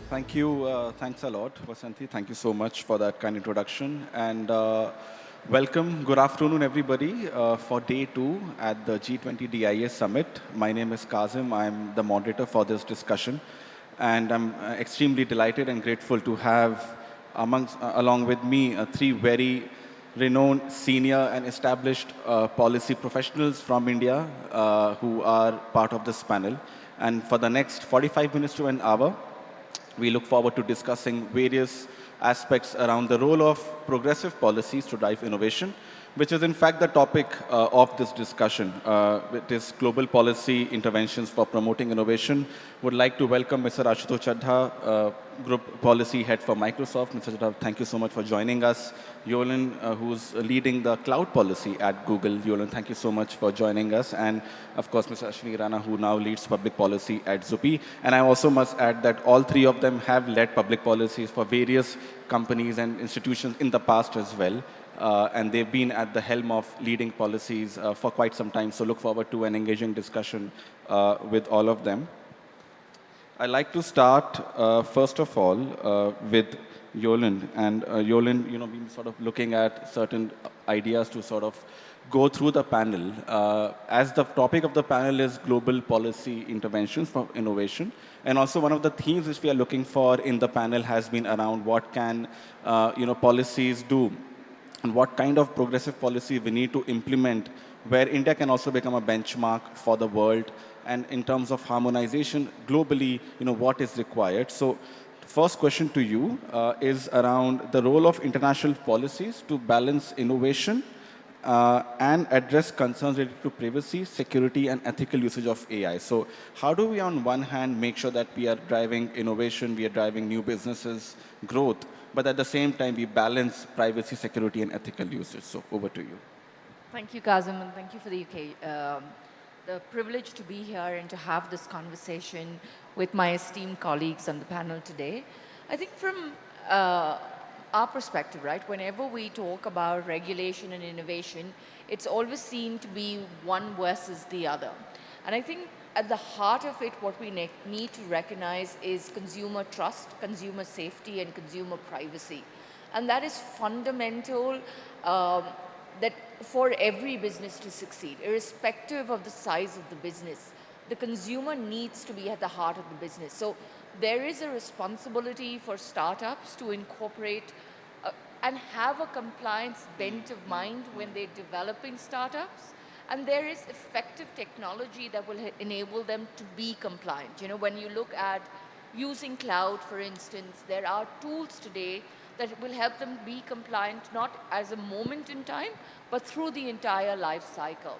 Thank you. Thanks a lot, Vasanthi. Thank you so much for that kind introduction. And welcome. Good afternoon, everybody, for day two at the G20 DIS Summit. My name is Kazim. I'm the moderator for this discussion. And I'm extremely delighted and grateful to have along with me three very renowned senior and established policy professionals from India who are part of this panel. And for the next 45 minutes to an hour, we look forward to discussing various aspects around the role of progressive policies to drive innovation, which is in fact the topic of this discussion. It is global policy interventions for promoting innovation. Would like to welcome Mr. Ashutosh Chadha, Group Policy Head for Microsoft. Mr. Chadha, thank you so much for joining us. Yolan, who's leading the cloud policy at Google. Yolan, thank you so much for joining us. And of course, Mr. Ashwini Rana, who now leads public policy at Zupi. And I also must add that all three of them have led public policies for various companies and institutions in the past as well. And they've been at the helm of leading policies for quite some time. So look forward to an engaging discussion with all of them. I'd like to start, first of all, with Yolan. And Yolan, been sort of looking at certain ideas to sort of go through the panel. As the topic of the panel is global policy interventions for innovation. And also one of the themes which we are looking for in the panel has been around what can, policies do and what kind of progressive policy we need to implement where India can also become a benchmark for the world, and in terms of harmonization globally, what is required. So first question to you is around the role of international policies to balance innovation and address concerns related to privacy, security, and ethical usage of AI. So how do we, on one hand, make sure that we are driving innovation, we are driving new businesses, growth, but at the same time, we balance privacy, security, and ethical usage? So over to you. Thank you, Kazim, and thank you for the privilege to be here and to have this conversation with my esteemed colleagues on the panel today. I think from our perspective, right, whenever we talk about regulation and innovation, it's always seen to be one versus the other. And I think at the heart of it, what we need to recognize is consumer trust, consumer safety, and consumer privacy. And that is fundamental that for every business to succeed, irrespective of the size of the business, the consumer needs to be at the heart of the business. So there is a responsibility for startups to incorporate and have a compliance bent of mind when they're developing startups. And there is effective technology that will enable them to be compliant. When you look at using cloud, for instance, there are tools today that will help them be compliant, not as a moment in time, but through the entire life cycle.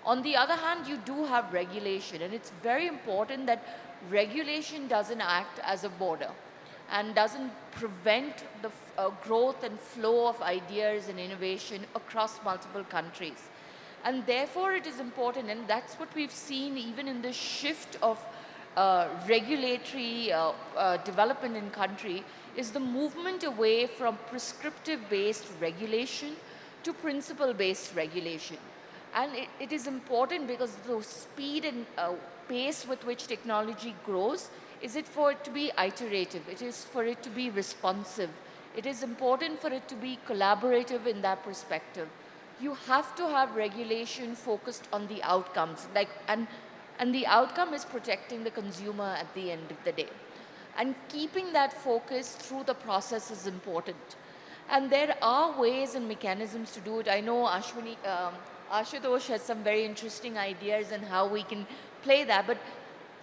On the other hand, you do have regulation, and it's very important that regulation doesn't act as a border and doesn't prevent the growth and flow of ideas and innovation across multiple countries. And therefore, it is important, and that's what we've seen even in the shift of regulatory development in country, is the movement away from prescriptive-based regulation to principle-based regulation. And it is important because the speed and pace with which technology grows, is it for it to be iterative, it is for it to be responsive, it is important for it to be collaborative in that perspective. You have to have regulation focused on the outcomes, and the outcome is protecting the consumer at the end of the day. And keeping that focus through the process is important. And there are ways and mechanisms to do it. I know Ashutosh has some very interesting ideas on how we can play that. But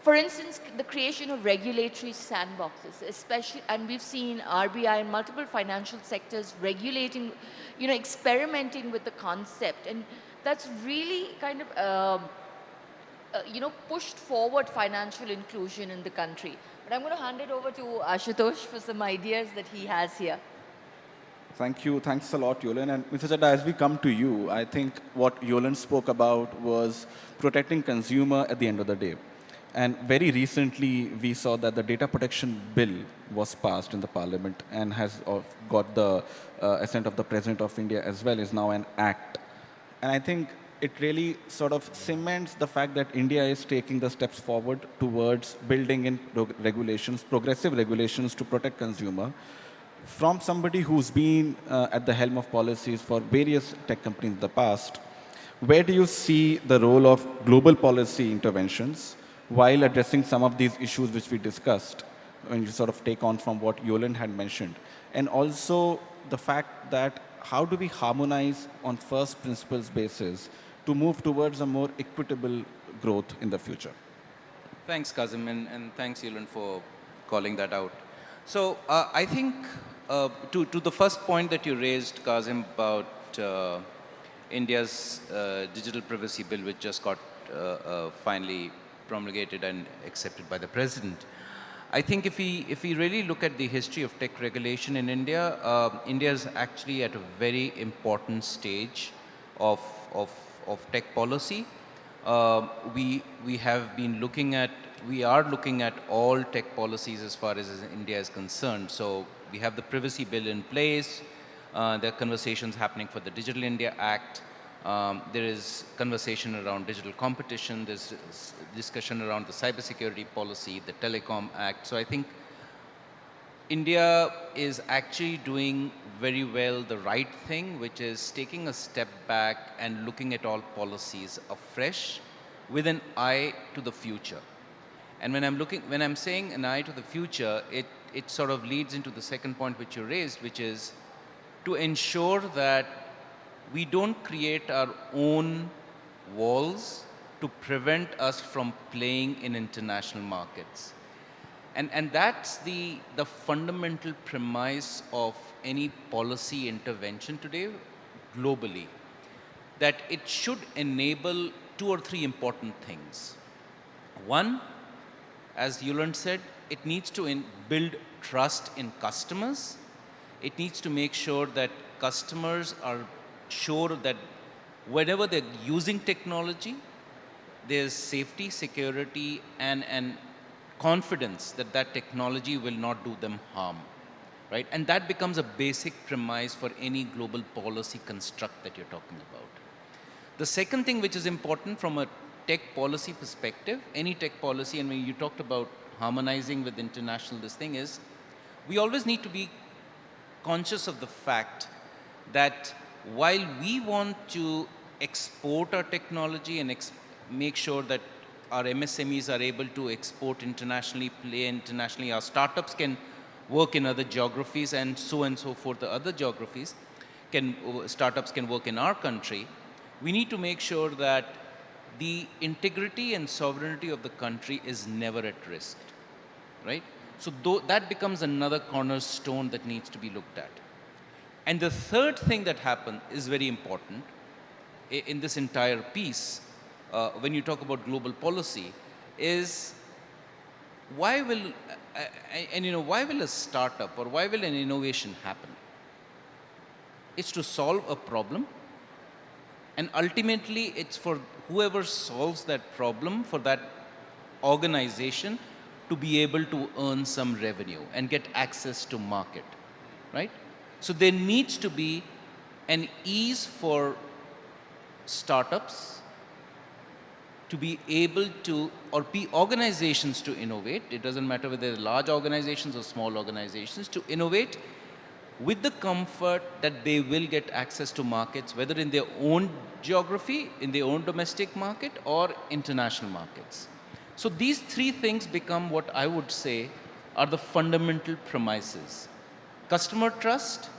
for instance, the creation of regulatory sandboxes, especially, and we've seen RBI and multiple financial sectors regulating, experimenting with the concept. And that's really kind of, pushed forward financial inclusion in the country. But I'm going to hand it over to Ashutosh for some ideas that he has here. Thank you. Thanks a lot, Yolan. And Mr. Chadha, as we come to you, I think what Yolan spoke about was protecting consumer at the end of the day. And very recently, we saw that the data protection bill was passed in the parliament and has got the assent of the President of India as well, is now an act. And I think it really sort of cements the fact that India is taking the steps forward towards building in regulations, progressive regulations to protect consumer. From somebody who's been at the helm of policies for various tech companies in the past, where do you see the role of global policy interventions while addressing some of these issues which we discussed, when you sort of take on from what Yoland had mentioned? And also the fact that how do we harmonize on first principles basis to move towards a more equitable growth in the future? Thanks, Kazim, and thanks, Yulan, for calling that out. So I think to the first point that you raised, Kazim, about India's digital privacy bill, which just got finally promulgated and accepted by the president. I think if we really look at the history of tech regulation in India, India is actually at a very important stage of tech policy. We have been looking at, we are looking at all tech policies as far as India is concerned. So we have the privacy bill in place. There are conversations happening for the Digital India Act. There is conversation around digital competition. There's discussion around the cybersecurity policy, the Telecom Act. So I think India is actually doing very well the right thing, which is taking a step back and looking at all policies afresh with an eye to the future. And when I'm saying an eye to the future, it sort of leads into the second point which you raised, which is to ensure that we don't create our own walls to prevent us from playing in international markets. And that's the fundamental premise of any policy intervention today globally, that it should enable two or three important things. One, as Yuland said, it needs to build trust in customers. It needs to make sure that customers are sure that whenever they're using technology, there's safety, security, and confidence that that technology will not do them harm, right? And that becomes a basic premise for any global policy construct that you're talking about. The second thing which is important from a tech policy perspective, any tech policy, and when you talked about harmonizing with international, this thing is, we always need to be conscious of the fact that while we want to export our technology and make sure that our MSMEs are able to export internationally, play internationally, our startups can work in other geographies and so forth, the other geographies, startups can work in our country, we need to make sure that the integrity and sovereignty of the country is never at risk, right? So that becomes another cornerstone that needs to be looked at. And the third thing that happened is very important in this entire piece, when you talk about global policy, is why will, why will a startup or why will an innovation happen? It's to solve a problem, and ultimately it's for whoever solves that problem, for that organization to be able to earn some revenue and get access to market, right? So there needs to be an ease for startups to be able to, or be organizations to innovate. It doesn't matter whether they're large organizations or small organizations, to innovate with the comfort that they will get access to markets, whether in their own geography, in their own domestic market, or international markets. So these three things become what I would say are the fundamental premises. Customer trust,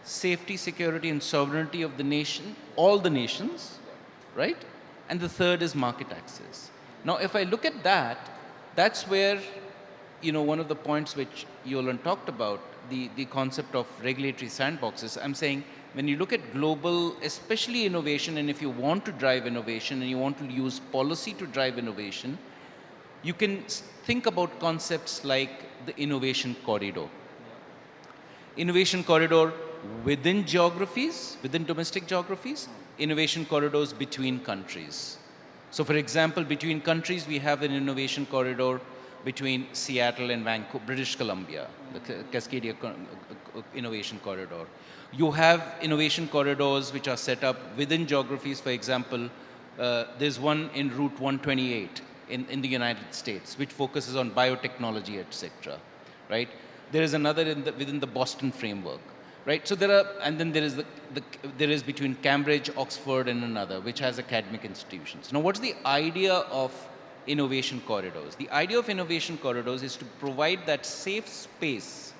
safety, security, and sovereignty of the nation, all the nations, right? And the third is market access. Now, if I look at that, that's where, one of the points which Yolan talked about, the concept of regulatory sandboxes. I'm saying, when you look at global, especially innovation, and if you want to drive innovation and you want to use policy to drive innovation, you can think about concepts like the innovation corridor. Innovation corridor within geographies, within domestic geographies, innovation corridors between countries. So for example, between countries, we have an innovation corridor between Seattle and Vancouver, British Columbia, the Cascadia Innovation Corridor. You have innovation corridors which are set up within geographies. For example, there's one in Route 128 in the United States, which focuses on biotechnology, etc. Right? There is another within the Boston framework. Right? So there are, and then there is there is between Cambridge, Oxford, and another, which has academic institutions. Now, what's the idea of innovation corridors? The idea of innovation corridors is to provide that safe space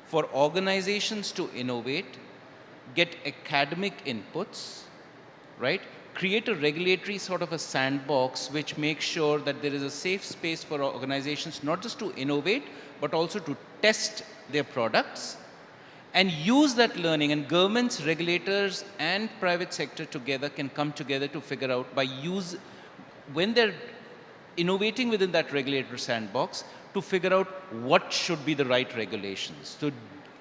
for organizations to innovate, get academic inputs, right? Create a regulatory sort of a sandbox which makes sure that there is a safe space for organizations not just to innovate, but also to test their products and use that learning. And governments, regulators, and private sector together can come together to figure out when they're innovating within that regulatory sandbox, to figure out what should be the right regulations. So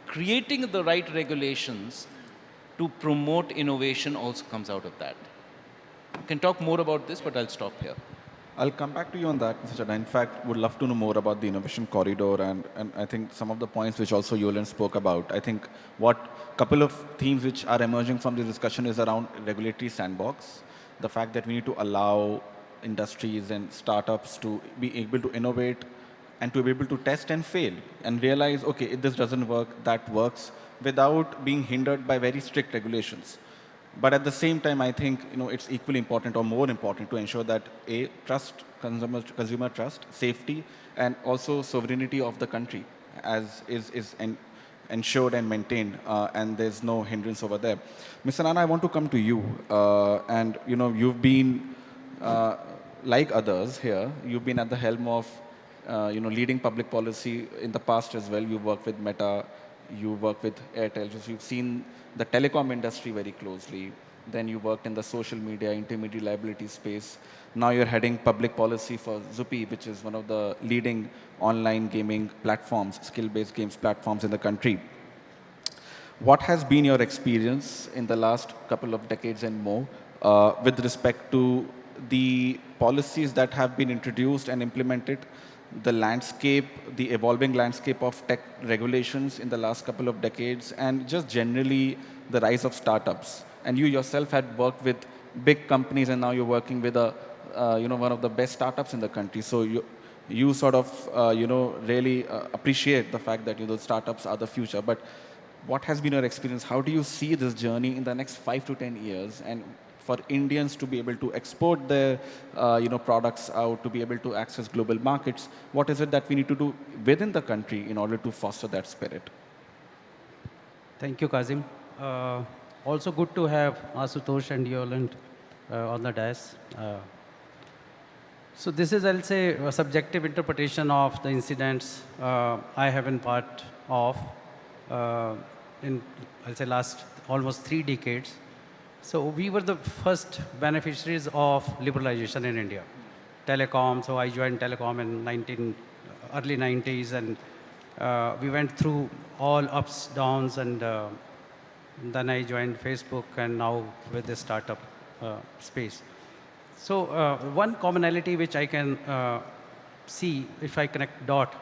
creating the right regulations to promote innovation also comes out of that. We can talk more about this, but I'll stop here. I'll come back to you on that, Mr. Chadha. In fact, would love to know more about the innovation corridor and I think some of the points which also Yolan spoke about. I think what couple of themes which are emerging from this discussion is around regulatory sandbox, the fact that we need to allow industries and startups to be able to innovate and to be able to test and fail and realize, okay, if this doesn't work, that works, without being hindered by very strict regulations. But at the same time, I think it's equally important or more important to ensure that trust, consumer trust, safety, and also sovereignty of the country is ensured and maintained, and there's no hindrance over there. Mr. Nana, I want to come to you, and you've been like others here. You've been at the helm of leading public policy in the past as well. You work with Meta, you work with Airtel, so you've seen the telecom industry very closely. Then you worked in the social media, intermediate liability space. Now you're heading public policy for Zupi, which is one of the leading online gaming platforms, skill-based games platforms in the country. What has been your experience in the last couple of decades and more with respect to the policies that have been introduced and implemented, the landscape, the evolving landscape of tech regulations in the last couple of decades, and just generally the rise of startups? And you yourself had worked with big companies, and now you're working with one of the best startups in the country. So you sort of really appreciate the fact that startups are the future. But what has been your experience? How do you see this journey in the next 5 to 10 years? And for Indians to be able to export their products out, to be able to access global markets, what is it that we need to do within the country in order to foster that spirit? Thank you, Kazim. Also good to have Ashutosh and Yoland on the dais. So this is, I'll say, a subjective interpretation of the incidents I have been part of in, I'll say, last almost 3 decades. So we were the first beneficiaries of liberalization in India. Telecom, so I joined telecom in early 90s, and we went through all ups, downs, and then I joined Facebook, and now with the startup space. So one commonality which I can see if I connect dot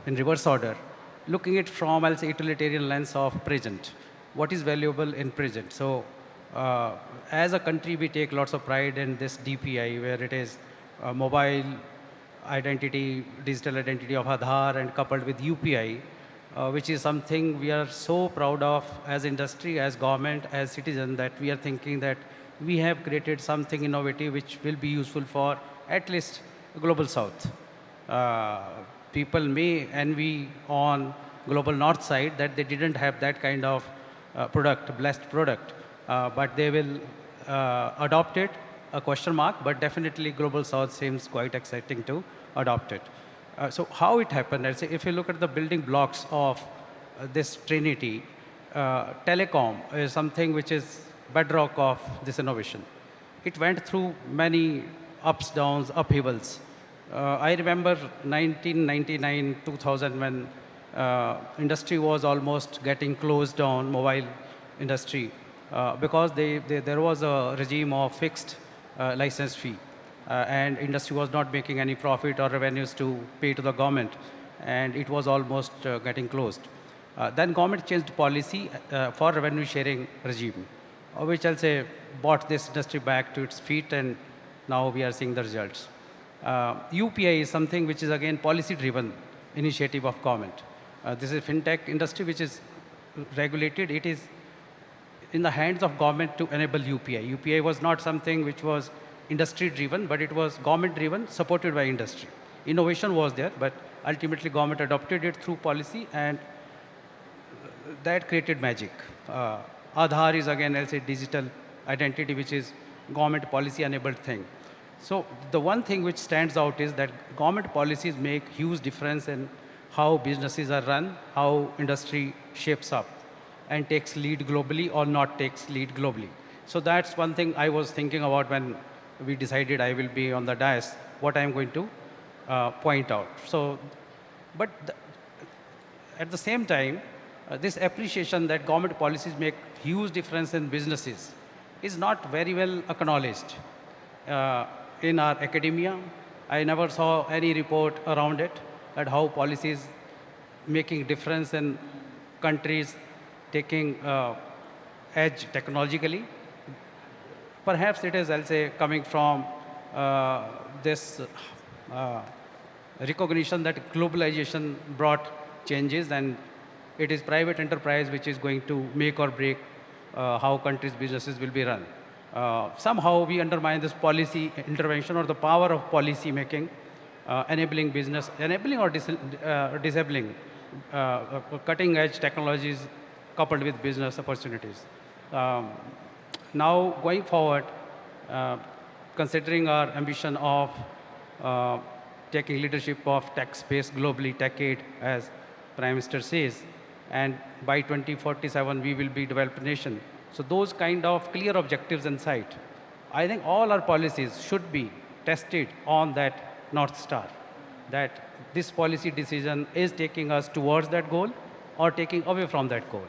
in reverse order, looking at from, I'll say, utilitarian lens of present. What is valuable in present? So as a country, we take lots of pride in this DPI, where it is mobile identity, digital identity of Aadhaar, and coupled with UPI, which is something we are so proud of as industry, as government, as citizen, that we are thinking that we have created something innovative which will be useful for at least global south. People may envy on global north side that they didn't have that kind of product, blessed product, but they will adopt it, a question mark, but definitely global south seems quite exciting to adopt it. So how it happened, I'd say, if you look at the building blocks of this trinity, telecom is something which is bedrock of this innovation. It went through many ups, downs, upheavals. I remember 1999, 2000, when industry was almost getting closed down, mobile industry, because there was a regime of fixed license fee. and industry was not making any profit or revenues to pay to the government, and it was almost getting closed. Then government changed policy for revenue sharing regime, which I'll say brought this industry back to its feet, and now we are seeing the results. UPI is something which is again policy-driven initiative of government. This is fintech industry which is regulated. It is in the hands of government to enable UPI. UPI was not something which was industry-driven, but it was government-driven, supported by industry. Innovation was there, but ultimately government adopted it through policy, and that created magic. Aadhaar is again, I'll say, digital identity, which is government policy-enabled thing. So the one thing which stands out is that government policies make huge difference in how businesses are run, how industry shapes up, and takes lead globally or not takes lead globally. So that's one thing I was thinking about when we decided I will be on the dais, what I'm going to point out. So, but at the same time, this appreciation that government policies make huge difference in businesses is not very well acknowledged. In our academia, I never saw any report around it, at how policies making difference in countries taking edge technologically. Perhaps it is, I'll say, coming from this recognition that globalization brought changes, and it is private enterprise which is going to make or break how countries' businesses will be run. Somehow we undermine this policy intervention or the power of policy making, enabling business, enabling or disabling cutting edge technologies coupled with business opportunities. Now going forward, considering our ambition of taking leadership of tech space globally, TechAid, as Prime Minister says, and by 2047 we will be developed nation. So those kind of clear objectives in sight, I think all our policies should be tested on that North Star, that this policy decision is taking us towards that goal or taking away from that goal.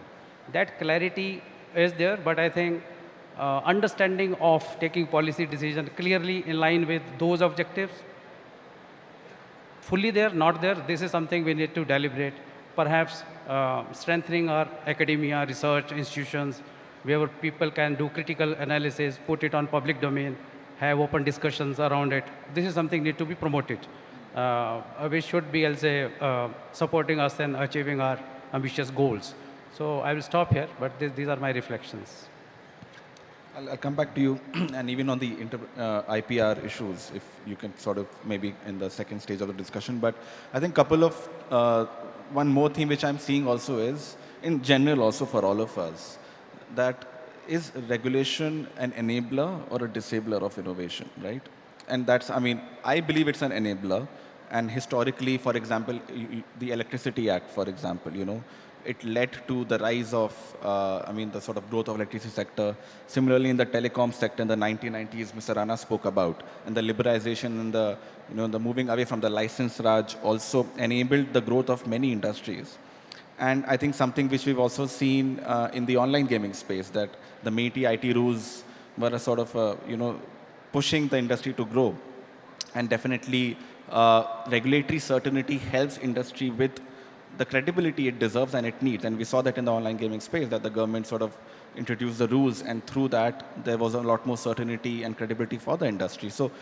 That clarity is there, but I think understanding of taking policy decision clearly in line with those objectives, fully there, not there, this is something we need to deliberate. Perhaps strengthening our academia, research institutions, where people can do critical analysis, put it on public domain, have open discussions around it. This is something need to be promoted. Which should be, I'll say, supporting us in achieving our ambitious goals. So I will stop here, but these are my reflections. I'll come back to you, and even on the IPR issues, if you can sort of maybe in the second stage of the discussion. But I think couple of, one more theme which I'm seeing also is, in general also for all of us, that is regulation an enabler or a disabler of innovation, right? And that's, I mean, I believe it's an enabler. And historically, for example, the Electricity Act, for example, you know, it led to the rise of, I mean, the sort of growth of electricity sector. Similarly, in the telecom sector in the 1990s, Mr. Rana spoke about, and the liberalization and the, you know, the moving away from the license Raj also enabled the growth of many industries. And I think something which we've also seen in the online gaming space, that the MeitY IT rules were a sort of, you know, pushing the industry to grow. And definitely, regulatory certainty helps industry with the credibility it deserves and it needs. And we saw that in the online gaming space, that the government sort of introduced the rules, and through that, there was a lot more certainty and credibility for the industry. So,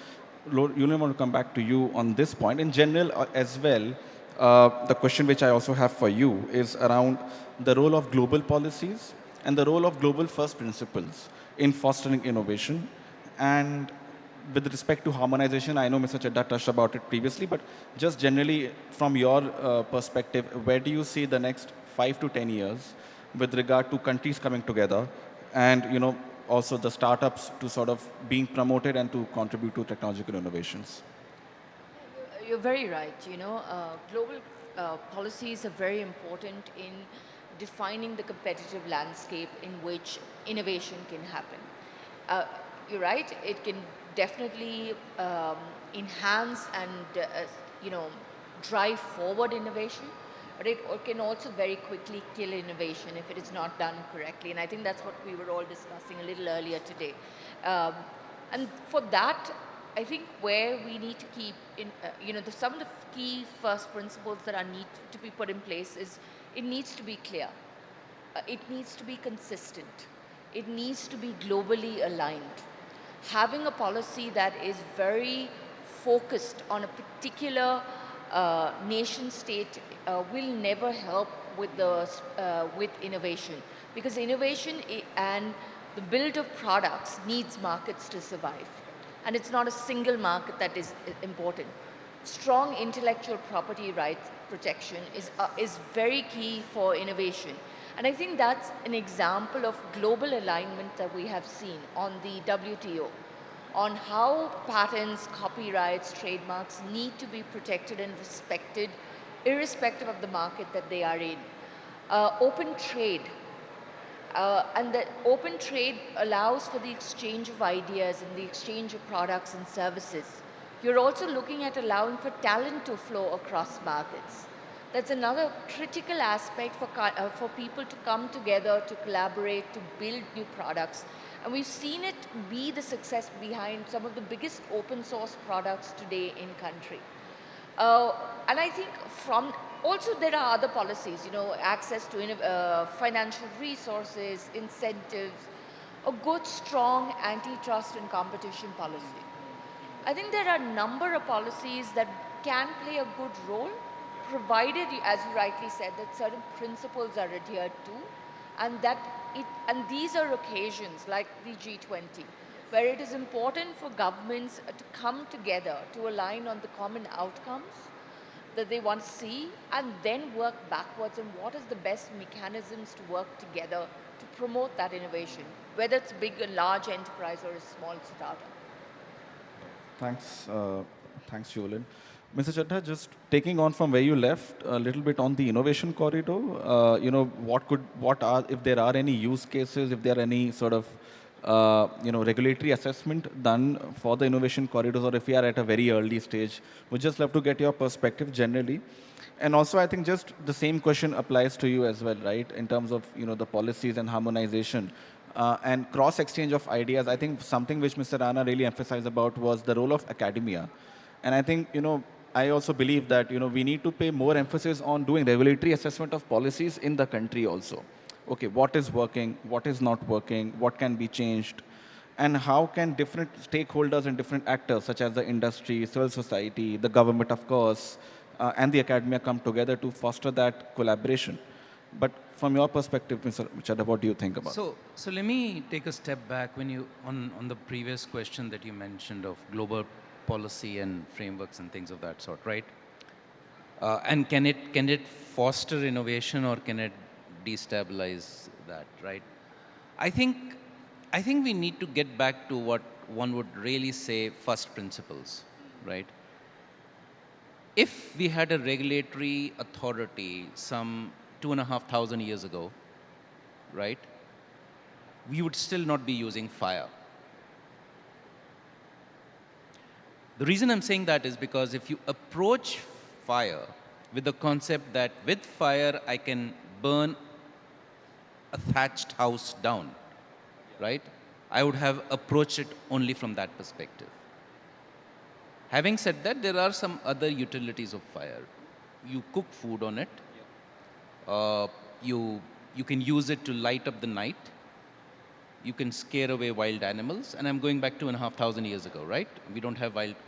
Yulian, I want to come back to you on this point. In general, as well, the question which I also have for you is around the role of global policies and the role of global first principles in fostering innovation. And with respect to harmonization, I know Mr. Chadha touched about it previously, but just generally from your perspective, where do you see the next 5 to 10 years with regard to countries coming together and, you know, also the startups to sort of being promoted and to contribute to technological innovations? You're very right. You know, global policies are very important in defining the competitive landscape in which innovation can happen. You're right. It can definitely enhance and you know, drive forward innovation, but it can also very quickly kill innovation if it is not done correctly. And I think that's what we were all discussing a little earlier today. And for that, I think where we need to keep in, some of the key first principles that are need to be put in place is it needs to be clear. It needs to be consistent. It needs to be globally aligned. Having a policy that is very focused on a particular nation state will never help with with innovation, because innovation and the build of products needs markets to survive, and it's not a single market that is important. Strong intellectual property rights protection is very key for innovation. And I think that's an example of global alignment that we have seen on the WTO, on how patents, copyrights, trademarks need to be protected and respected irrespective of the market that they are in. Open trade. And the open trade allows for the exchange of ideas and the exchange of products and services. You're also looking at allowing for talent to flow across markets. That's another critical aspect for people to come together, to collaborate, to build new products. And we've seen it be the success behind some of the biggest open source products today in country. And I think also there are other policies, access to financial resources, incentives, a good, strong antitrust and competition policy. I think there are a number of policies that can play a good role, provided, as you rightly said, that certain principles are adhered to, and these are occasions like the G20, where it is important for governments to come together to align on the common outcomes that they want to see, and then work backwards on what is the best mechanisms to work together to promote that innovation, whether it's big and large enterprise or a small startup. Thanks, Julian. Mr. Chadha, just taking on from where you left a little bit on the innovation corridor, if there are any use cases, if there are any sort of, regulatory assessment done for the innovation corridors, or if we are at a very early stage, we'd just love to get your perspective generally. And also, I think just the same question applies to you as well, right? In terms of, the policies and harmonization. And cross-exchange of ideas. I think something which Mr. Rana really emphasized about was the role of academia. And I think, I also believe that, we need to pay more emphasis on doing regulatory assessment of policies in the country also. Okay, what is working, what is not working, what can be changed, and how can different stakeholders and different actors, such as the industry, civil society, the government, of course, and the academia come together to foster that collaboration. But from your perspective, Mr. Chadha, what do you think about it? So let me take a step back on the previous question that you mentioned of global policy and frameworks and things of that sort, right? And can it foster innovation, or can it destabilize that, right? I think we need to get back to what one would really say first principles, right? If we had a regulatory authority some 2,500 years ago, right, we would still not be using fire. The reason I'm saying that is because if you approach fire with the concept that with fire I can burn a thatched house down, right, I would have approached it only from that perspective. Having said that, there are some other utilities of fire. You cook food on it. You can use it to light up the night. You can scare away wild animals. And I'm going back 2,500 years ago, right?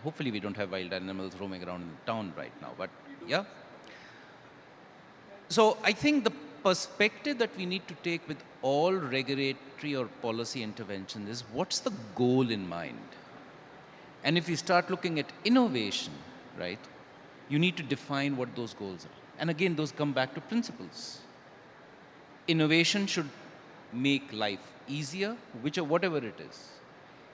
Hopefully we don't have wild animals roaming around in the town right now, but yeah. So I think the perspective that we need to take with all regulatory or policy intervention is, what's the goal in mind? And if you start looking at innovation, right, you need to define what those goals are. And again, those come back to principles. Innovation should make life easier, whatever it is.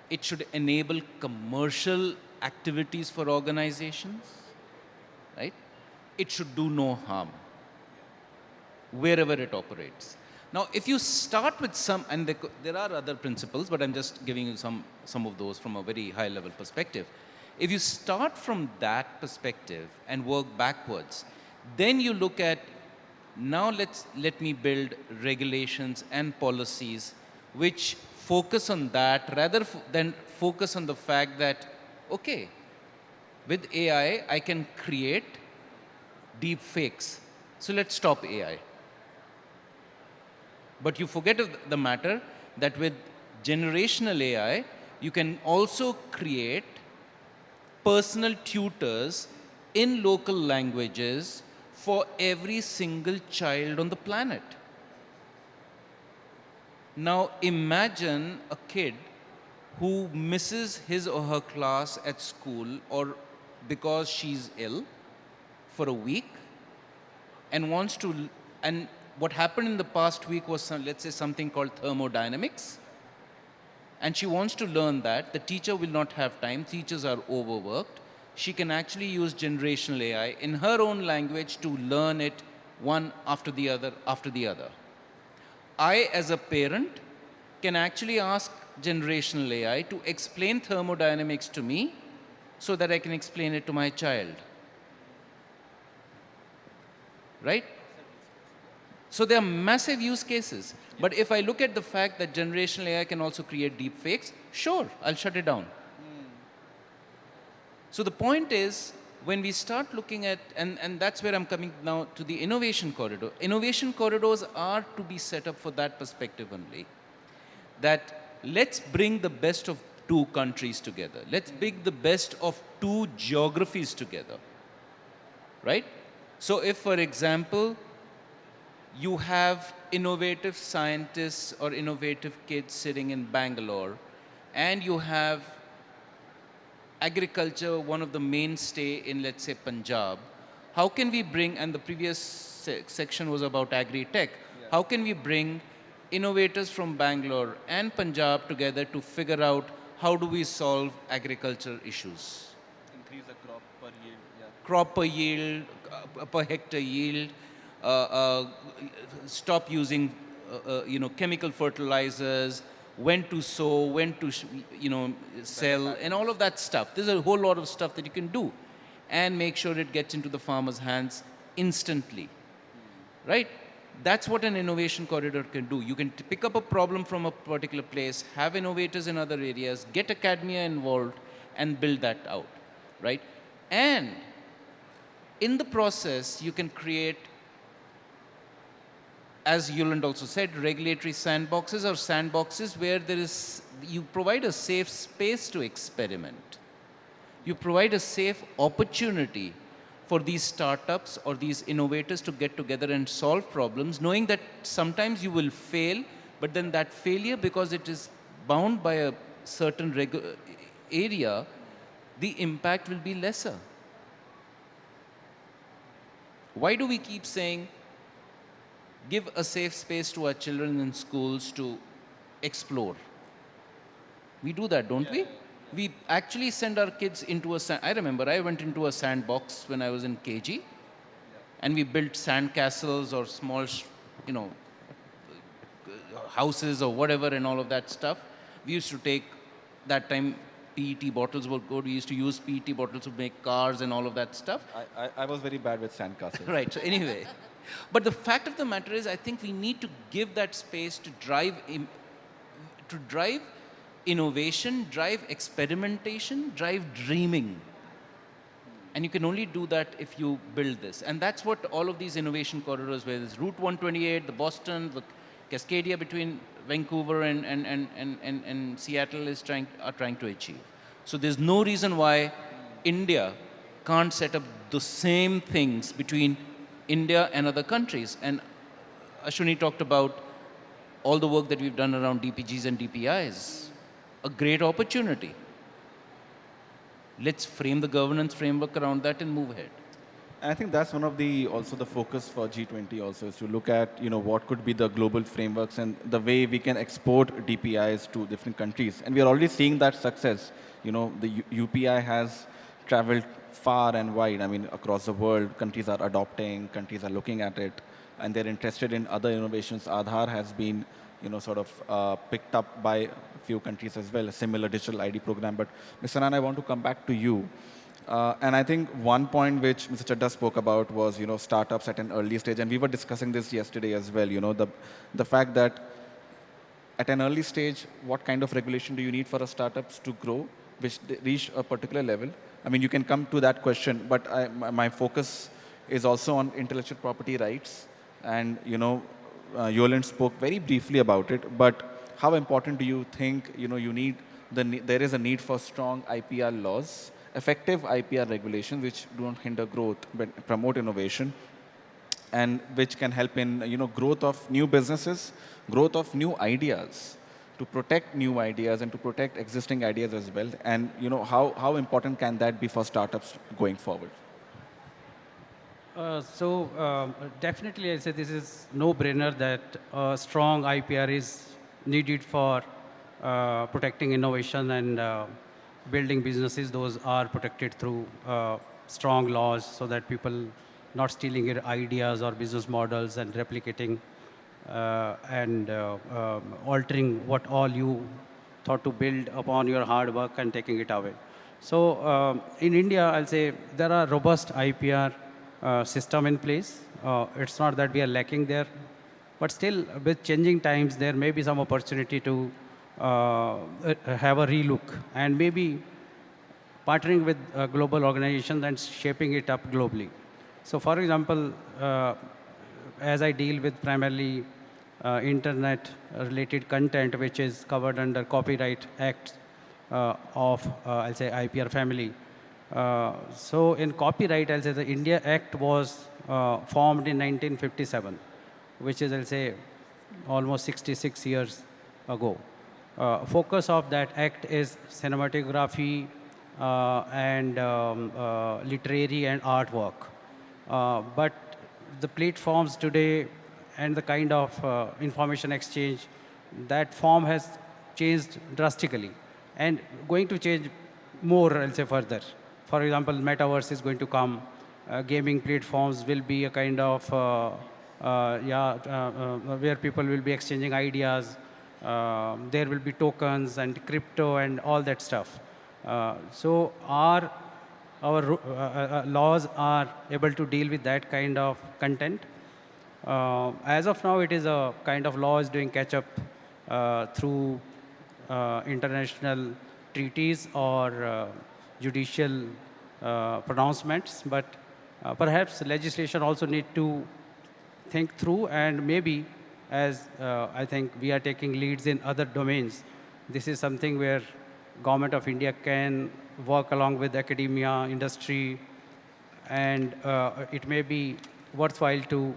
It should enable commercial activities for organizations, right? It should do no harm wherever it operates. Now, if you start with some, and there are other principles, but I'm just giving you some of those from a very high level perspective. If you start from that perspective and work backwards, then you look at, now let me build regulations and policies which focus on that rather than focus on the fact that okay, with AI, I can create deep fakes. So let's stop AI. But you forget of the matter that with generational AI, you can also create personal tutors in local languages for every single child on the planet. Now imagine a kid who misses his or her class at school or because she's ill for a week and wants to, and what happened in the past week was, let's say, something called thermodynamics, and she wants to learn that. The teacher will not have time, teachers are overworked. She can actually use generational AI in her own language to learn it one after the other after the other. I, as a parent, can actually ask generational AI to explain thermodynamics to me so that I can explain it to my child. Right? So there are massive use cases. But if I look at the fact that generational AI can also create deep fakes, sure, I'll shut it down. So the point is, when we start looking at, and that's where I'm coming now to the innovation corridor. Innovation corridors are to be set up for that perspective only. That let's bring the best of two countries together. Let's bring the best of two geographies together. Right? So if, for example, you have innovative scientists or innovative kids sitting in Bangalore, and you have agriculture, one of the mainstay in, let's say, Punjab, how can we bring, and the previous section was about agri-tech, how can we bring innovators from Bangalore and Punjab together to figure out how do we solve agriculture issues? Increase the crop per yield. Yeah. Crop per yield, per hectare yield, stop using chemical fertilizers, when to sow, when to sell, and all of that stuff. There's a whole lot of stuff that you can do and make sure it gets into the farmer's hands instantly. Right? That's what an innovation corridor can do. You can pick up a problem from a particular place, have innovators in other areas, get academia involved, and build that out. Right? And in the process, you can create, as Yuland also said, regulatory sandboxes or sandboxes where you provide a safe space to experiment. You provide a safe opportunity for these startups or these innovators to get together and solve problems, knowing that sometimes you will fail, but then that failure, because it is bound by a certain area, the impact will be lesser. Why do we keep saying, give a safe space to our children in schools to explore? We do that, don't we? We actually send our kids into I remember I went into a sandbox when I was in KG, and we built sand castles or small, houses or whatever and all of that stuff. We used to take, that time PET bottles were good. We used to use PET bottles to make cars and all of that stuff. I was very bad with sandcastles. Right, so anyway. But the fact of the matter is, I think we need to give that space to drive innovation, drive experimentation, drive dreaming. And you can only do that if you build this. And that's what all of these innovation corridors, whether it's Route 128, the Boston, the Cascadia between Vancouver and Seattle are trying to achieve. So there's no reason why India can't set up the same things between India and other countries. And Ashwini talked about all the work that we've done around DPGs and DPIs. A great opportunity. Let's frame the governance framework around that and move ahead. And I think that's one of the focus for G20 also, is to look at what could be the global frameworks and the way we can export DPIs to different countries. And we are already seeing that success. The UPI has traveled far and wide. I mean, across the world, countries are adopting, countries are looking at it, and they're interested in other innovations. Aadhaar has been picked up by a few countries as well, a similar digital ID program. But Mr. Anand, I want to come back to you. And I think one point which Mr. Chadha spoke about was, startups at an early stage. And we were discussing this yesterday as well, the fact that at an early stage, what kind of regulation do you need for a startups to grow? which reach a particular level. I mean, you can come to that question, but my focus is also on intellectual property rights. And, Yoland spoke very briefly about it, but how important do you think, you need, there is a need for strong IPR laws, effective IPR regulations which don't hinder growth but promote innovation, and which can help in growth of new businesses, growth of new ideas, to protect new ideas and to protect existing ideas as well. And how important can that be for startups going forward? Definitely, I say this is no-brainer that a strong IPR is needed for protecting innovation and building businesses. Those are protected through strong laws so that people not stealing your ideas or business models and replicating and altering what all you thought to build upon your hard work and taking it away. So in India, I'll say there are robust IPR system in place. It's not that we are lacking there, but still with changing times, there may be some opportunity to have a relook and maybe partnering with global organizations and shaping it up globally. So for example, as I deal with primarily internet-related content, which is covered under Copyright Act of, I'll say, IPR family. So in copyright, I'll say the India Act was formed in 1957, which is, I'll say, almost 66 years ago. Focus of that act is cinematography and literary and artwork. But the platforms today and the kind of information exchange, that form has changed drastically and going to change more, I'll say, further. For example, metaverse is going to come. Gaming platforms will be a kind of, where people will be exchanging ideas. There will be tokens and crypto and all that stuff. So our laws are able to deal with that kind of content. As of now, it is a kind of law is doing catch up through international treaties or judicial pronouncements, but perhaps legislation also need to think through, and maybe as I think we are taking leads in other domains, this is something where Government of India can work along with academia, industry, and it may be worthwhile to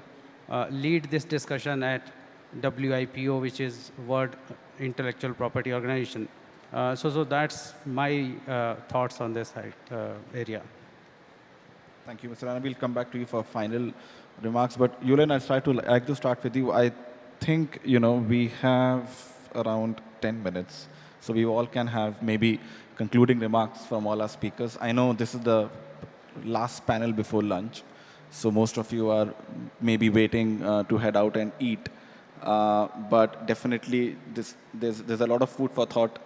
lead this discussion at WIPO, which is World Intellectual Property Organization. So that's my thoughts on this area. Thank you, Mr. Rana. We'll come back to you for final remarks. But Yulen, I'd like to start with you. I think, we have around 10 minutes. So we all can have maybe concluding remarks from all our speakers. I know this is the last panel before lunch. So most of you are maybe waiting to head out and eat. But definitely there's a lot of food for thought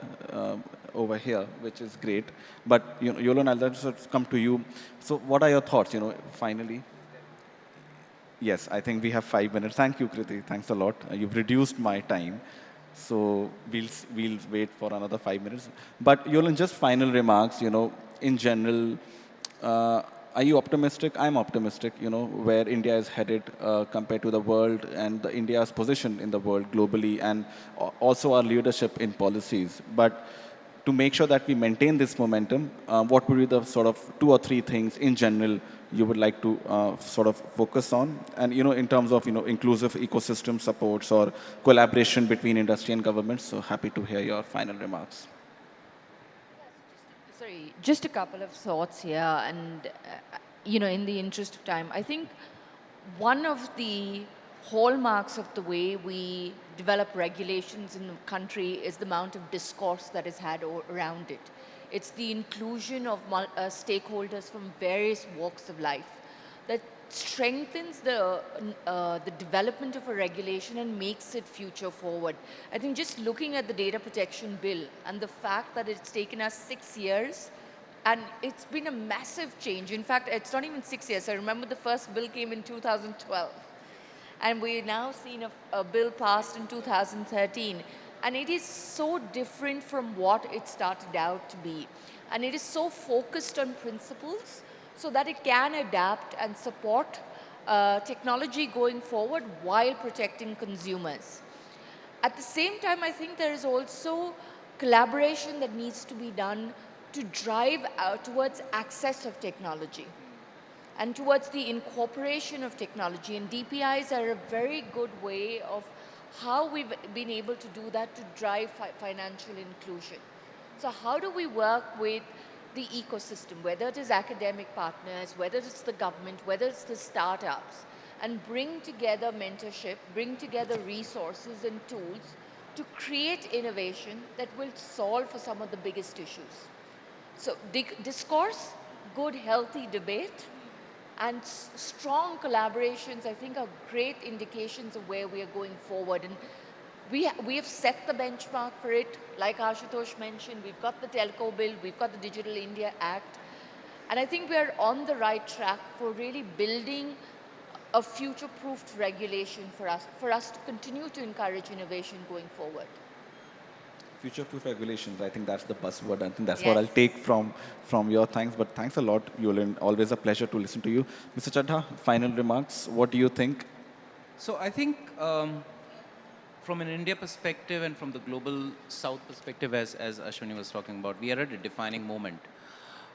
over here, which is great. But Yolan, I'll just come to you. So what are your thoughts, finally? Yes, I think we have 5 minutes. Thank you, Kriti. Thanks a lot. You've reduced my time. So we'll wait for another 5 minutes. But Yolan, just final remarks, in general, are you optimistic? I'm optimistic, where India is headed compared to the world and India's position in the world globally, and also our leadership in policies. But to make sure that we maintain this momentum, what would be the sort of 2 or 3 things in general you would like to sort of focus on? And, in terms of, inclusive ecosystem supports or collaboration between industry and government. So happy to hear your final remarks. Sorry, just a couple of thoughts here, and in the interest of time, I think one of the hallmarks of the way we develop regulations in the country is the amount of discourse that is had around it. It's the inclusion of stakeholders from various walks of life that strengthens the development of a regulation and makes it future forward. I think just looking at the data protection bill and the fact that it's taken us 6 years, and it's been a massive change. In fact, it's not even 6 years. I remember the first bill came in 2012. And we're now seeing a bill passed in 2013. And it is so different from what it started out to be. And it is so focused on principles so that it can adapt and support technology going forward while protecting consumers. At the same time, I think there is also collaboration that needs to be done to drive towards access of technology and towards the incorporation of technology. And DPIs are a very good way of how we've been able to do that to drive financial inclusion. So how do we work with the ecosystem, whether it is academic partners, whether it's the government, whether it's the startups, and bring together mentorship, bring together resources and tools to create innovation that will solve for some of the biggest issues. So discourse, good healthy debate, and strong collaborations, I think, are great indications of where we are going forward. And we have set the benchmark for it. Like Ashutosh mentioned, we've got the Telco Bill, we've got the Digital India Act. And I think we are on the right track for really building a future-proofed regulation for us to continue to encourage innovation going forward. Future-proof regulations, I think that's the buzzword. I think that's what Yes. I'll take from your thanks. But thanks a lot, Yulin. Always a pleasure to listen to you. Mr. Chadha, final remarks. What do you think? So I think from an India perspective and from the global South perspective, as Ashwini was talking about, we are at a defining moment.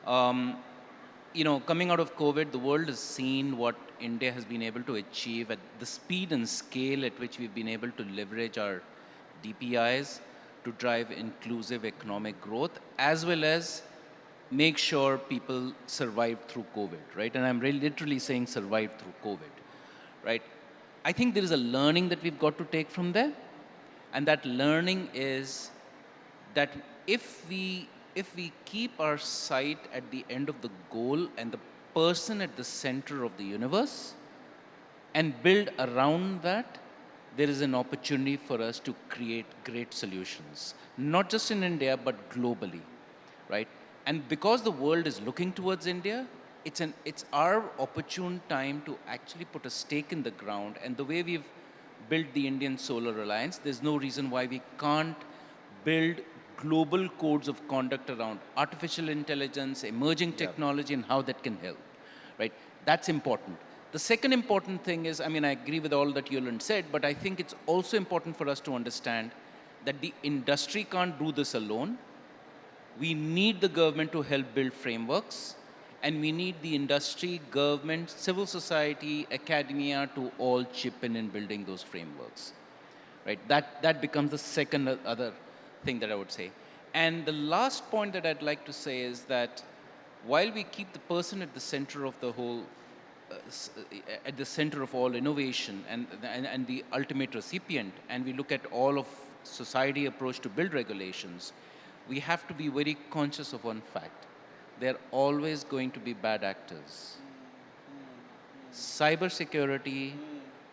Coming out of COVID, the world has seen what India has been able to achieve at the speed and scale at which we've been able to leverage our DPIs to drive inclusive economic growth, as well as make sure people survive through COVID, right? And I'm really literally saying survive through COVID, right? I think there is a learning that we've got to take from there. And that learning is that if we keep our sight at the end of the goal and the person at the center of the universe and build around that, there is an opportunity for us to create great solutions, not just in India, but globally, right? And because the world is looking towards India, it's our opportune time to actually put a stake in the ground. And the way we've built the Indian Solar Alliance, there's no reason why we can't build global codes of conduct around artificial intelligence, emerging technology, and how that can help, right? That's important. The second important thing is, I agree with all that Yulin said, but I think it's also important for us to understand that the industry can't do this alone. We need the government to help build frameworks, and we need the industry, government, civil society, academia to all chip in building those frameworks, right? That becomes the second other thing that I would say. And the last point that I'd like to say is that while we keep the person at the center of the whole, at the center of all innovation and the ultimate recipient, and we look at all of society approach to build regulations, we have to be very conscious of one fact. There are always going to be bad actors. Cybersecurity,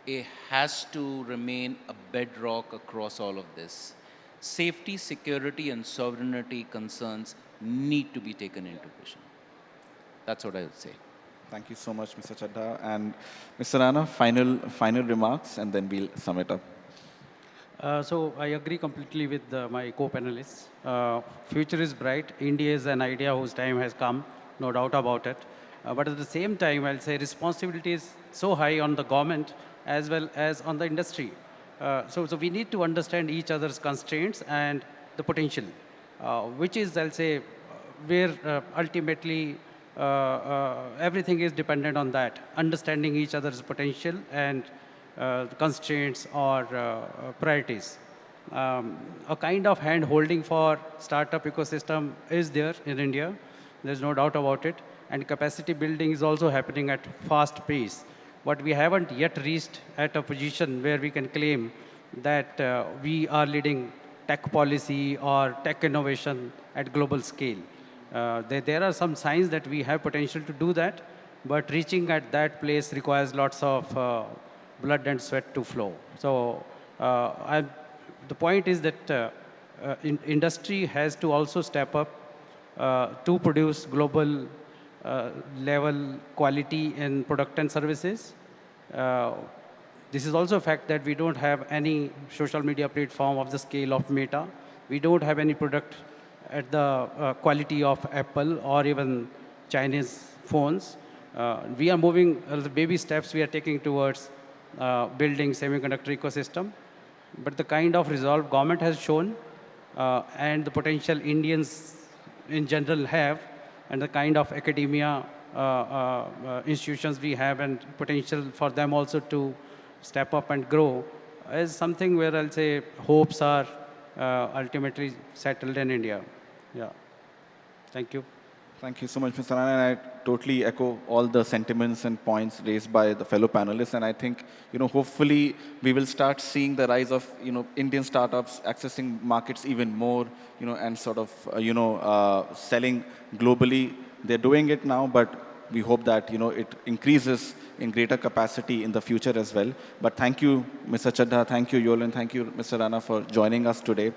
it has to remain a bedrock across all of this. Safety, security, and sovereignty concerns need to be taken into vision. That's what I would say. Thank you so much, Mr. Chadha. And Mr. Rana, final remarks, and then we'll sum it up. So I agree completely with my co-panelists. Future is bright. India is an idea whose time has come, no doubt about it. But at the same time, I'll say responsibility is so high on the government as well as on the industry. So we need to understand each other's constraints and the potential, which is, I'll say, where ultimately everything is dependent on that, understanding each other's potential and constraints or priorities. A kind of hand holding for startup ecosystem is there in India. There's no doubt about it. And capacity building is also happening at fast pace. But we haven't yet reached at a position where we can claim that we are leading tech policy or tech innovation at global scale. There are some signs that we have potential to do that, but reaching at that place requires lots of blood and sweat to flow. So the point is that industry has to also step up to produce global level quality in product and services. This is also a fact that we don't have any social media platform of the scale of Meta. We don't have any product at the quality of Apple or even Chinese phones. We are moving, the baby steps we are taking towards building semiconductor ecosystem. But the kind of resolve government has shown and the potential Indians in general have, and the kind of academia institutions we have and potential for them also to step up and grow is something where I'll say hopes are ultimately settled in India. Yeah. Thank you. Thank you so much, Mr. Rana, and I totally echo all the sentiments and points raised by the fellow panelists. And I think, hopefully we will start seeing the rise of, Indian startups accessing markets even more, and sort of, selling globally. They're doing it now, but we hope that, it increases in greater capacity in the future as well. But thank you, Mr. Chadha, thank you, Yolan, thank you, Mr. Rana, for joining us today.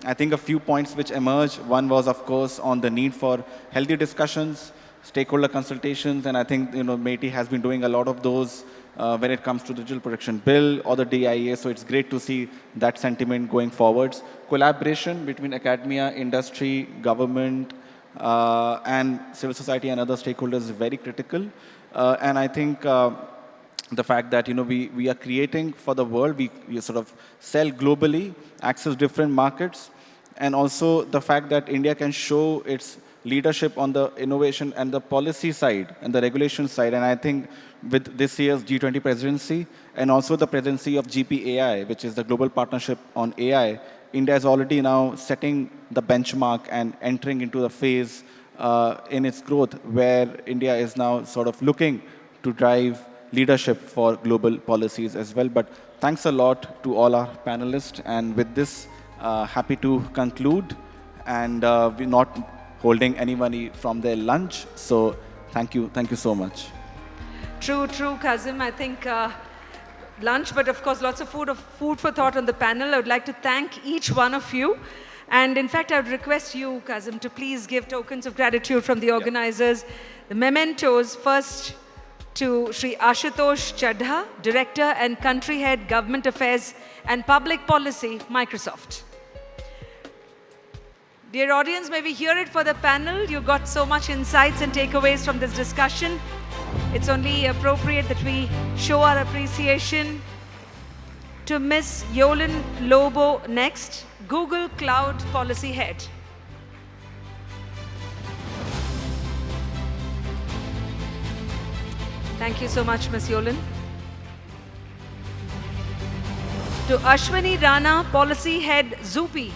I think a few points which emerged. One was, of course, on the need for healthy discussions, stakeholder consultations, and I think, METI has been doing a lot of those when it comes to the Digital Protection Bill or the DIA, so it's great to see that sentiment going forwards. Collaboration between academia, industry, government, and civil society and other stakeholders is very critical. And I think the fact that we are creating for the world, we sort of sell globally, access different markets, and also the fact that India can show its leadership on the innovation and the policy side and the regulation side. And I think with this year's G20 presidency and also the presidency of GPAI, which is the global partnership on AI, India is already now setting the benchmark and entering into the phase in its growth where India is now sort of looking to drive leadership for global policies as well. But thanks a lot to all our panelists. And with this, happy to conclude. And we're not holding anybody from their lunch. So thank you so much. True, Kazim. I think lunch, but of course, lots of food for thought on the panel. I would like to thank each one of you. And in fact, I would request you, Kazim, to please give tokens of gratitude from the organizers. The mementos, first to Sri Ashutosh Chadha, Director and Country Head, Government Affairs and Public Policy, Microsoft. Dear audience, may we hear it for the panel? You got so much insights and takeaways from this discussion. It's only appropriate that we show our appreciation to Ms. Yolan Lobo next, Google Cloud Policy Head. Thank you so much, Ms. Yolan. To Ashwini Rana, Policy Head, Zupi.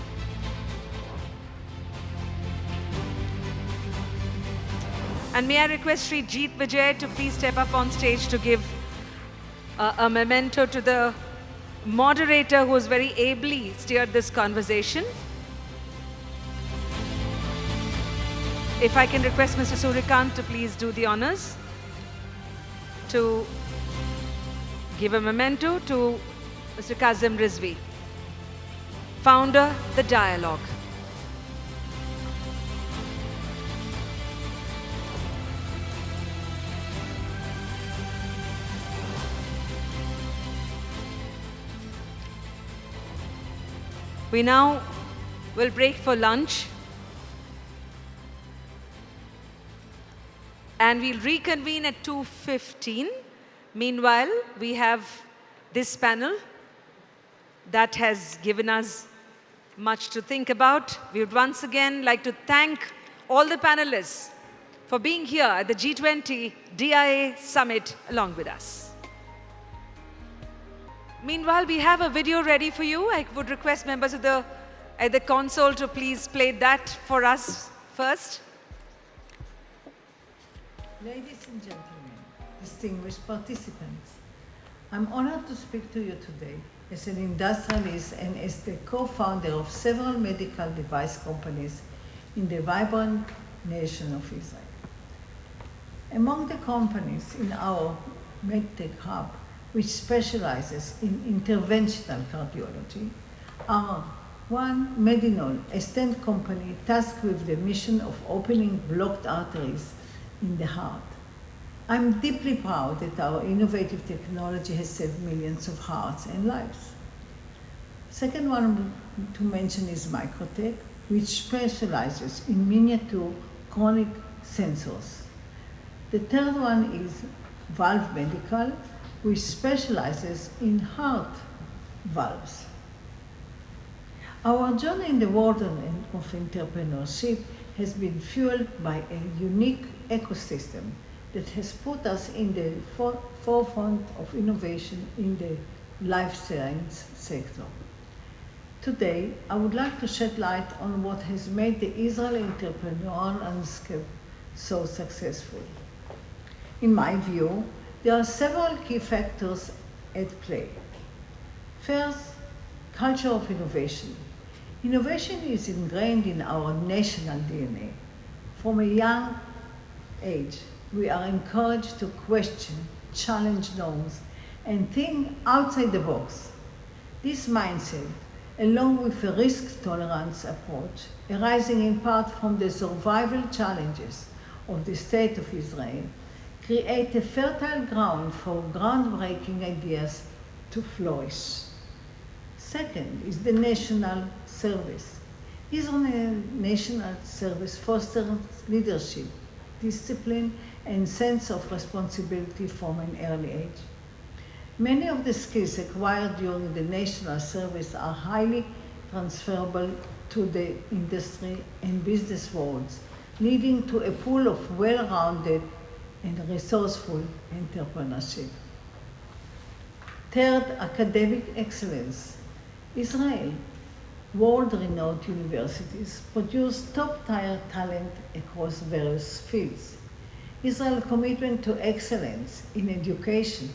And may I request Sri Jeet Vijay to please step up on stage to give a memento to the moderator who has very ably steered this conversation. If I can request Mr. Suryakant to please do the honors to give a memento to Mr. Kazim Rizvi, founder, The Dialogue. We now will break for lunch and we'll reconvene at 2:15. Meanwhile, we have this panel that has given us much to think about. We would once again like to thank all the panelists for being here at the G20 DIA Summit along with us. Meanwhile, we have a video ready for you. I would request members of the console to please play that for us first. Ladies and gentlemen, distinguished participants, I'm honored to speak to you today as an industrialist and as the co-founder of several medical device companies in the vibrant nation of Israel. Among the companies in our MedTech hub, which specializes in interventional cardiology, are one, Medinol, a stent company tasked with the mission of opening blocked arteries in the heart. I'm deeply proud that our innovative technology has saved millions of hearts and lives. Second one to mention is Microtech, which specializes in miniature chronic sensors. The third one is Valve Medical, which specializes in heart valves. Our journey in the world of entrepreneurship has been fueled by a unique ecosystem that has put us in the forefront of innovation in the life science sector. Today, I would like to shed light on what has made the Israeli entrepreneurial landscape so successful. In my view, there are several key factors at play. First, culture of innovation. Innovation is ingrained in our national DNA. From a young age, we are encouraged to question, challenge norms, and think outside the box. This mindset, along with a risk-tolerance approach, arising in part from the survival challenges of the State of Israel, create a fertile ground for groundbreaking ideas to flourish. Second is the national service. Israel national service fosters leadership, discipline, and sense of responsibility from an early age. Many of the skills acquired during the national service are highly transferable to the industry and business worlds, leading to a pool of well-rounded and resourceful entrepreneurship. Third, academic excellence. Israel, world-renowned universities produce top-tier talent across various fields. Israel's commitment to excellence in education,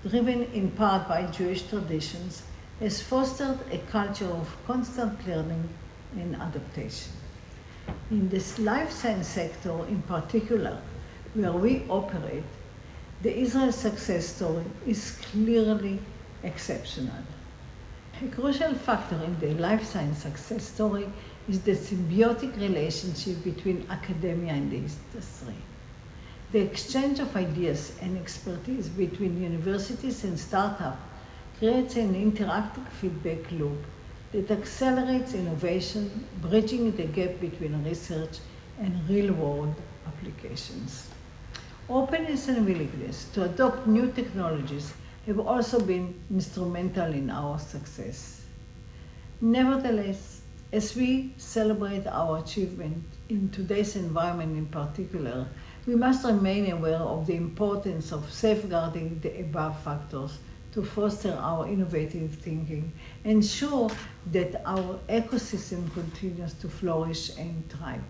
driven in part by Jewish traditions, has fostered a culture of constant learning and adaptation. In this life science sector in particular, where we operate, the Israel success story is clearly exceptional. A crucial factor in the life science success story is the symbiotic relationship between academia and the industry. The exchange of ideas and expertise between universities and startups creates an interactive feedback loop that accelerates innovation, bridging the gap between research and real-world applications. Openness and willingness to adopt new technologies have also been instrumental in our success. Nevertheless, as we celebrate our achievement in today's environment in particular, we must remain aware of the importance of safeguarding the above factors to foster our innovative thinking, ensure that our ecosystem continues to flourish and thrive.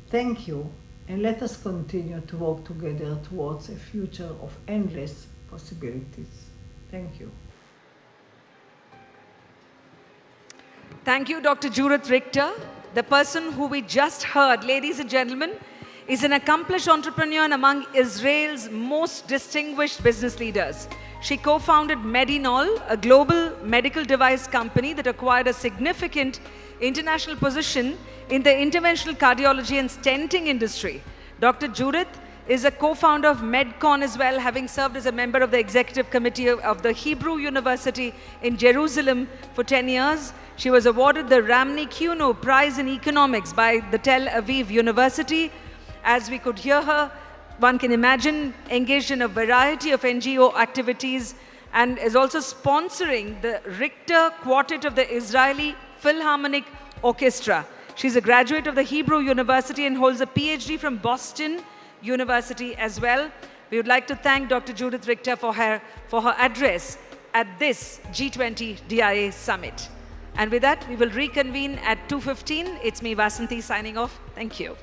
Thank you, and let us continue to work together towards a future of endless possibilities. Thank you. Thank you, Dr. Judith Richter. The person who we just heard, ladies and gentlemen, is an accomplished entrepreneur and among Israel's most distinguished business leaders. She co-founded Medinol, a global medical device company that acquired a significant international position in the interventional cardiology and stenting industry. Dr. Judith is a co-founder of Medcon as well, having served as a member of the executive committee of the Hebrew University in Jerusalem for 10 years. She was awarded the Ramni Kuno Prize in Economics by the Tel Aviv University. As we could hear her, one can imagine, engaged in a variety of NGO activities and is also sponsoring the Richter Quartet of the Israeli Philharmonic Orchestra. She's a graduate of the Hebrew University and holds a PhD from Boston University as well. We would like to thank Dr. Judith Richter for her address at this G20 DIA Summit. And with that, we will reconvene at 2:15. It's me, Vasanthi, signing off. Thank you.